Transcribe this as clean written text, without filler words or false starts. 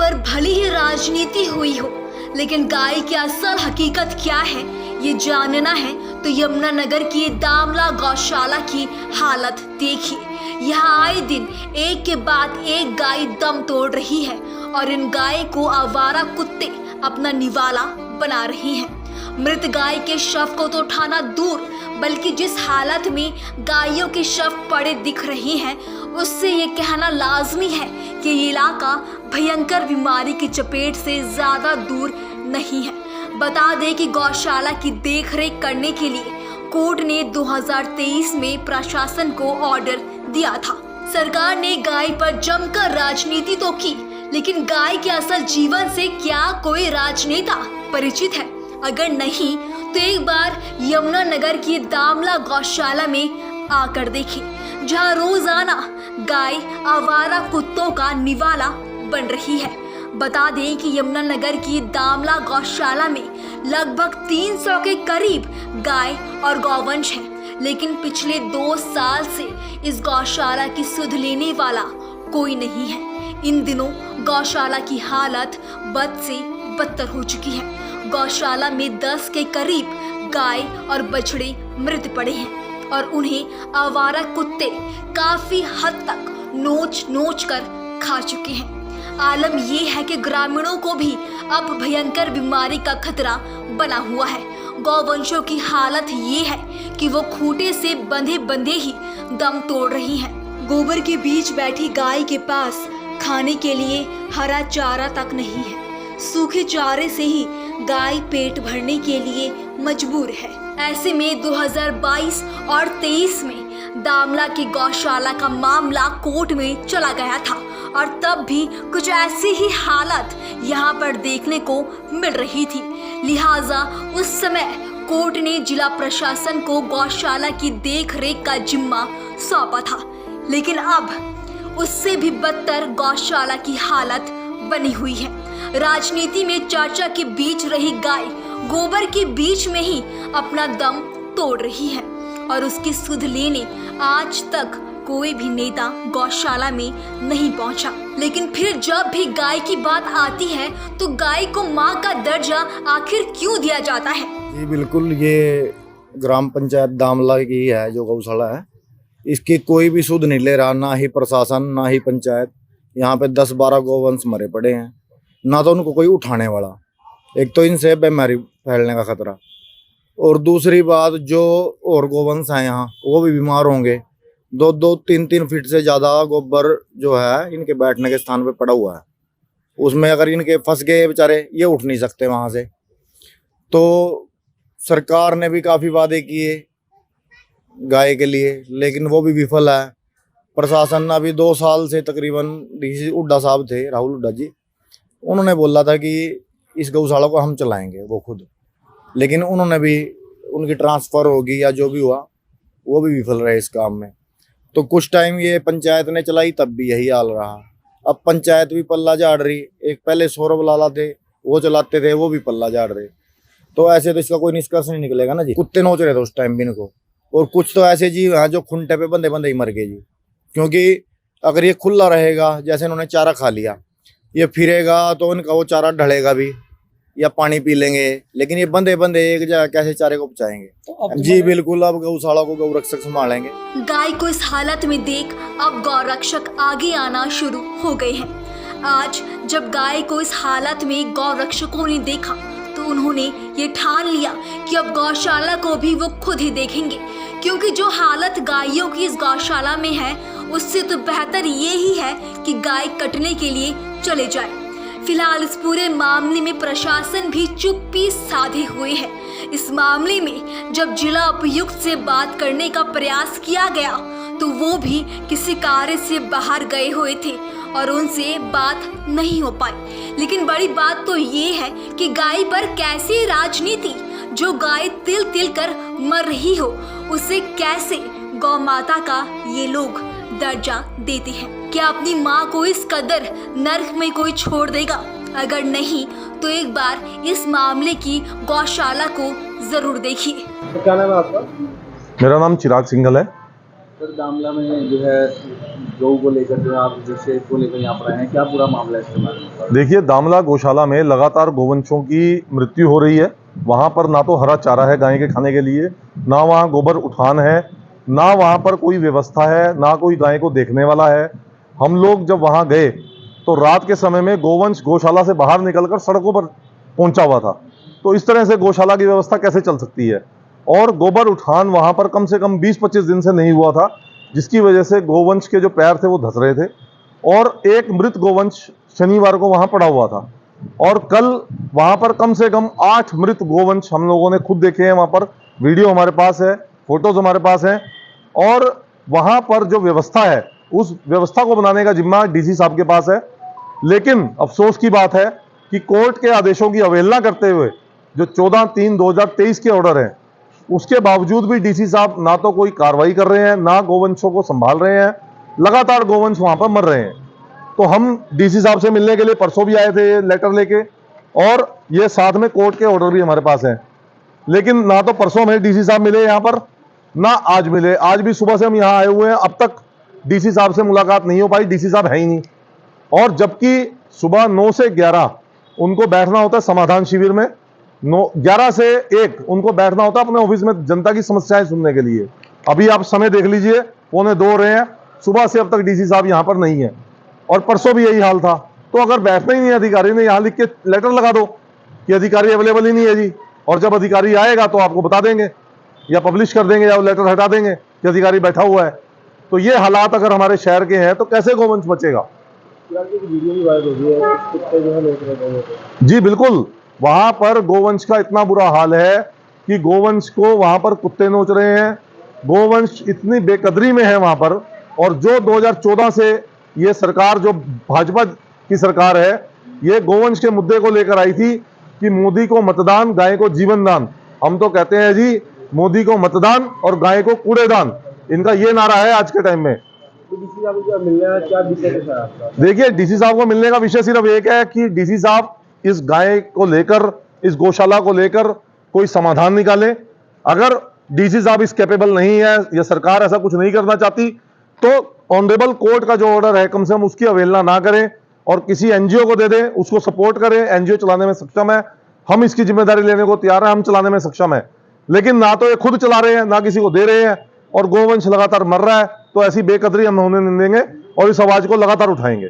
पर भली ही राजनीति हुई हो, लेकिन गाय की असल हकीकत क्या है ये जानना है तो यमुनानगर की दामला गौशाला की हालत देखिए। यहाँ आए दिन एक के बाद एक गाय दम तोड़ रही है और इन गाय को आवारा कुत्ते अपना निवाला बना रही हैं। मृत गाय के शव को तो उठाना दूर, बल्कि जिस हालत में गायों के शव पड़े दिख रहे हैं उससे ये कहना लाजमी है कि ये इलाका भयंकर बीमारी की चपेट से ज्यादा दूर नहीं है। बता दें कि गौशाला की देखरेख करने के लिए कोर्ट ने 2023 में प्रशासन को ऑर्डर दिया था। सरकार ने गाय पर जमकर राजनीति तो की, लेकिन गाय के असल जीवन से क्या कोई राजनेता परिचित है? अगर नहीं तो एक बार यमुनानगर की दामला गौशाला में आकर देखें, जहां रोजाना गाय आवारा कुत्तों का निवाला बन रही है। बता दें कि यमुनानगर की दामला गौशाला में लगभग 300 के करीब गाय और गौवंश हैं, लेकिन पिछले 2 साल से इस गौशाला की सुध लेने वाला कोई नहीं है। इन दिनों गौशाला की हालत बद से बदतर हो चुकी है। गौशाला में 10 के करीब गाय और बछड़े मृत पड़े हैं और उन्हें आवारा कुत्ते काफी हद तक नोच नोच कर खा चुके हैं। आलम ये है कि ग्रामीणों को भी अब भयंकर बीमारी का खतरा बना हुआ है। गौवंशों की हालत ये है कि वो खूंटे से बंधे बंधे ही दम तोड़ रही हैं। गोबर के बीच बैठी गाय के पास खाने के लिए हरा चारा तक नहीं है। सूखे चारे से ही गाय पेट भरने के लिए मजबूर है। ऐसे में 2022 और 23 में दामला की गौशाला का मामला कोर्ट में चला गया था और तब भी कुछ ऐसी ही हालत यहाँ पर देखने को मिल रही थी। लिहाजा उस समय कोर्ट ने जिला प्रशासन को गौशाला की देखरेख का जिम्मा सौंपा था, लेकिन अब उससे भी बदतर गौशाला की हालत बनी हुई है। राजनीति में चर्चा के बीच रही गाय गोबर के बीच में ही अपना दम तोड़ रही है और उसकी सुध लेने आज तक कोई भी नेता गौशाला में नहीं पहुंचा। लेकिन फिर जब भी गाय की बात आती है तो गाय को मां का दर्जा आखिर क्यों दिया जाता है? जी बिल्कुल, ये ग्राम पंचायत दामला की है जो गौशाला है, इसकी कोई भी सुध नहीं ले रहा, ना ही प्रशासन ना ही पंचायत। यहाँ पे 10-12 गौवंश मरे पड़े हैं, ना तो उनको कोई उठाने वाला। एक तो इनसे बीमारी फैलने का खतरा, और दूसरी बात जो और गौवंश हैं यहाँ वो भी बीमार होंगे। 2-2, 3-3 फीट से ज़्यादा गोबर जो है इनके बैठने के स्थान पे पड़ा हुआ है, उसमें अगर इनके फंस गए बेचारे, ये उठ नहीं सकते वहाँ से। तो सरकार ने भी काफ़ी वादे किए गाय के लिए, लेकिन वो भी विफल है। प्रशासन ने अभी 2 साल से तकरीबन डीसी हुड्डा साहब थे, राहुल हुड्डा जी, उन्होंने बोला था कि इस गौशाला को हम चलाएंगे वो खुद, लेकिन उन्होंने भी, उनकी ट्रांसफ़र होगी या जो भी हुआ वो भी विफल रहे इस काम में। तो कुछ टाइम ये पंचायत ने चलाई तब भी यही हाल रहा। अब पंचायत भी पल्ला झाड़ रही। एक पहले सौरभ लाला थे वो चलाते थे, वो भी पल्ला झाड़ रहे। तो ऐसे तो इसका कोई निष्कर्ष नहीं निकलेगा ना जी। कुत्ते नोच रहे थे उस टाइम भी इनको, और कुछ तो ऐसे जीव हैं जो खुंटे पे बंधे बंधे ही मर गए जी। क्योंकि अगर ये खुला रहेगा, जैसे इन्होंने चारा खा लिया, ये फिरेगा तो इनका वो चारा ढलेगा भी या पानी पी लेंगे, लेकिन ये बंधे बंधे एक जगह कैसे चारे को पचाएंगे? तो जी बिल्कुल, अब गौशाला को गौरक्षक संभालेंगे। गाय को इस हालत में देख अब गौरक्षक आगे आना शुरू हो गए हैं। आज जब गाय को इस हालत में गौरक्षकों ने देखा तो उन्होंने ये ठान लिया कि अब गौशाला को भी वो खुद ही देखेंगे, क्योंकि जो हालत गायों की इस गौशाला में है उससे तो बेहतर ये ही है कि गाय कटने के लिए चले जाए। फिलहाल इस पूरे मामले में प्रशासन भी चुप्पी साधे हुए है। इस मामले में जब जिला उपायुक्त से बात करने का प्रयास किया गया तो वो भी किसी कार्य से बाहर गए हुए थे और उनसे बात नहीं हो पाई। लेकिन बड़ी बात तो ये है कि गाय पर कैसी राजनीति, जो गाय तिल तिल कर मर रही हो उसे कैसे गौ माता का ये लोग दर्जा देते हैं। क्या अपनी माँ को इस कदर नर्क में कोई छोड़ देगा? अगर नहीं तो एक बार इस मामले की गौशाला को जरूर देखिए। तो क्या नाम है आपका? मेरा नाम चिराग सिंघल है। सर दामला में जो है गौ को लेकर जो आप विषय को लेकर यहाँ पर आए हैं, क्या पूरा मामला है इसके बारे में? देखिए, दामला गौशाला में लगातार गोवंशों की मृत्यु हो रही है। वहाँ पर ना तो हरा चारा है गाय के खाने के लिए, ना वहाँ गोबर उठान है, ना वहाँ पर कोई व्यवस्था है, ना कोई गाय को देखने वाला है। हम लोग जब वहाँ गए तो रात के समय में गोवंश गौशाला से बाहर निकलकर सड़कों पर पहुंचा हुआ था। तो इस तरह से गौशाला की व्यवस्था कैसे चल सकती है? और गोबर उठान वहाँ पर कम से कम 20-25 दिन से नहीं हुआ था, जिसकी वजह से गोवंश के जो पैर थे वो धस रहे थे। और एक मृत गोवंश शनिवार को वहां पड़ा हुआ था, और कल वहां पर कम से कम 8 मृत गोवंश हम लोगों ने खुद देखे हैं। वहां पर वीडियो हमारे पास है, फोटोज हमारे पास हैं। और वहां पर जो व्यवस्था है, उस व्यवस्था को बनाने का जिम्मा डीसी साहब के पास है। लेकिन अफसोस की बात है कि कोर्ट के आदेशों की अवहेलना करते हुए जो 14/3/2023 के ऑर्डर हैं, उसके बावजूद भी डीसी साहब ना तो कोई कार्रवाई कर रहे हैं, ना गोवंशों को संभाल रहे हैं। लगातार गोवंश वहां पर मर रहे हैं। तो हम डीसी साहब से मिलने के लिए परसों भी आए थे लेटर लेके, और ये साथ में कोर्ट के ऑर्डर भी हमारे पास हैं। लेकिन ना तो परसों में डीसी साहब मिले यहाँ पर, ना आज मिले। आज भी सुबह से हम यहाँ आए हुए हैं, अब तक डीसी साहब से मुलाकात नहीं हो पाई। डीसी साहब है ही नहीं। और जबकि सुबह 9 से 11 उनको बैठना होता है समाधान शिविर में, 11 से 1 उनको बैठना होता है अपने ऑफिस में जनता की समस्याएं सुनने के लिए। अभी आप समय देख लीजिए, 1:45 हो रहे हैं, सुबह से अब तक डीसी साहब यहाँ पर नहीं है। और परसों भी यही हाल था। तो अगर बैठना ही नहीं अधिकारी ने, यहाँ लिख के लेटर लगा दो कि अधिकारी अवेलेबल ही नहीं है जी, और जब अधिकारी आएगा तो आपको बता देंगे, या पब्लिश कर देंगे, या वो लेटर हटा देंगे कि अधिकारी बैठा हुआ है। तो ये हालात अगर हमारे शहर के हैं तो कैसे गोवंश बचेगा? वीडियो भी वायरल हो रही है, कुत्ते जो है लोग रहे हैं। जी बिल्कुल, वहां पर गोवंश का इतना बुरा हाल है कि गोवंश को वहां पर कुत्ते नोच रहे हैं। गोवंश इतनी बेकदरी में है वहां पर। और जो 2014 से ये सरकार, जो भाजपा की सरकार है, ये गोवंश के मुद्दे को लेकर आई थी कि मोदी को मतदान, गाय को जीवन दान। हम तो कहते हैं जी, मोदी को मतदान और गाय को कूड़ेदान, इनका ये नारा है आज के टाइम में। तो डीसी साहब को मिलने का क्या दिक्कत है आपका? देखिए, डीसी साहब को मिलने का विषय सिर्फ एक है कि डीसी साहब इस गाय को लेकर, इस गौशाला को लेकर कोई समाधान निकालें। अगर डीसी साहब इस कैपेबल नहीं है, या सरकार ऐसा कुछ नहीं करना चाहती, तो ऑनरेबल कोर्ट का जो ऑर्डर है कम से कम उसकी अवहेलना ना करें और किसी एनजीओ को दे दें, उसको सपोर्ट करें। एनजीओ चलाने में सक्षम है, हम इसकी जिम्मेदारी लेने को तैयार हैं, हम चलाने में सक्षम है। लेकिन ना तो ये खुद चला रहे हैं, ना किसी को दे रहे हैं, और गोवंश लगातार मर रहा है। तो ऐसी बेकदरी हम होने नहीं देंगे और इस आवाज को लगातार उठाएंगे।